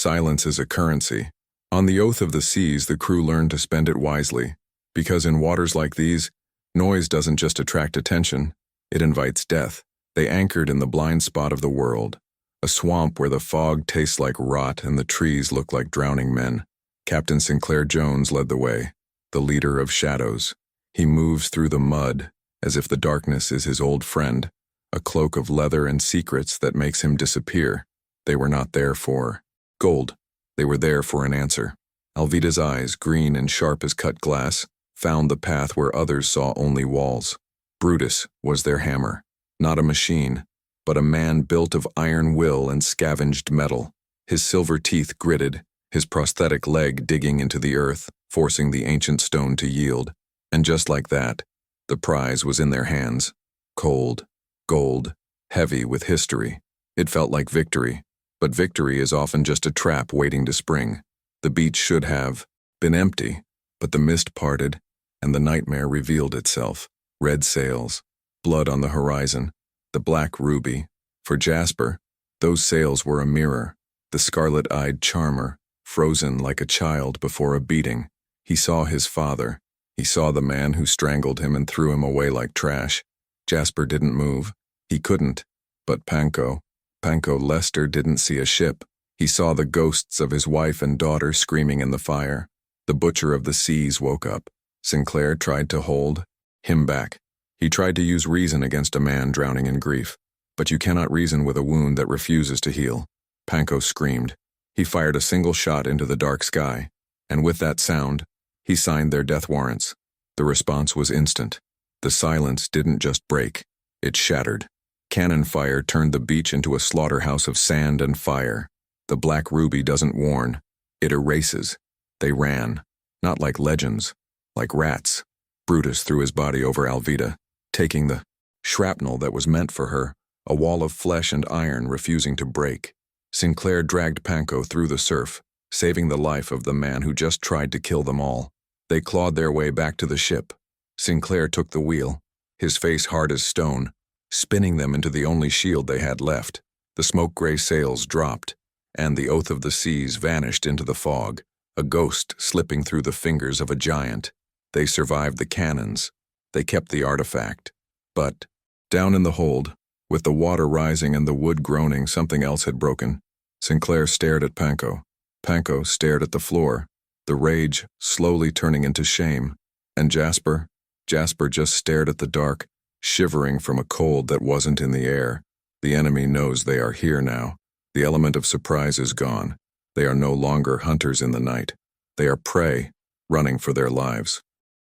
Silence is a currency. On the oath of the seas, the crew learned to spend it wisely, because in waters like these, noise doesn't just attract attention, it invites death. They anchored in the blind spot of the world, a swamp where the fog tastes like rot and the trees look like drowning men. Captain Sinclair Jones led the way, the leader of shadows. He moves through the mud, as if the darkness is his old friend, a cloak of leather and secrets that makes him disappear. They were not there for gold. They were there for an answer. Alvida's eyes, green and sharp as cut glass, found the path where others saw only walls. Brutus was their hammer, not a machine, but a man built of iron will and scavenged metal. His silver teeth gritted, his prosthetic leg digging into the earth, forcing the ancient stone to yield. And just like that, the prize was in their hands. Cold, gold, heavy with history. It felt like victory, but victory is often just a trap waiting to spring. The beach should have been empty, but the mist parted, and the nightmare revealed itself. Red sails, blood on the horizon, the black ruby. For Jasper, those sails were a mirror, the scarlet-eyed charmer, frozen like a child before a beating. He saw his father. He saw the man who strangled him and threw him away like trash. Jasper didn't move. He couldn't. But Panko Lester didn't see a ship. He saw the ghosts of his wife and daughter screaming in the fire. The butcher of the seas woke up. Sinclair tried to hold him back. He tried to use reason against a man drowning in grief. But you cannot reason with a wound that refuses to heal. Panko screamed. He fired a single shot into the dark sky, and with that sound, he signed their death warrants. The response was instant. The silence didn't just break, it shattered. Cannon fire turned the beach into a slaughterhouse of sand and fire. The black ruby doesn't warn, it erases. They ran, not like legends, like rats. Brutus threw his body over Alvida, taking the shrapnel that was meant for her, a wall of flesh and iron refusing to break. Sinclair dragged Panko through the surf, saving the life of the man who just tried to kill them all. They clawed their way back to the ship. Sinclair took the wheel, his face hard as stone, spinning them into the only shield they had left. The smoke-gray sails dropped, and the oath of the seas vanished into the fog, a ghost slipping through the fingers of a giant. They survived the cannons. They kept the artifact. But, down in the hold, with the water rising and the wood groaning, something else had broken. Sinclair stared at Panko. Panko stared at the floor, the rage slowly turning into shame. And Jasper just stared at the dark, shivering from a cold that wasn't in the air. The enemy knows they are here now. The element of surprise is gone. They are no longer hunters in the night. They are prey, running for their lives.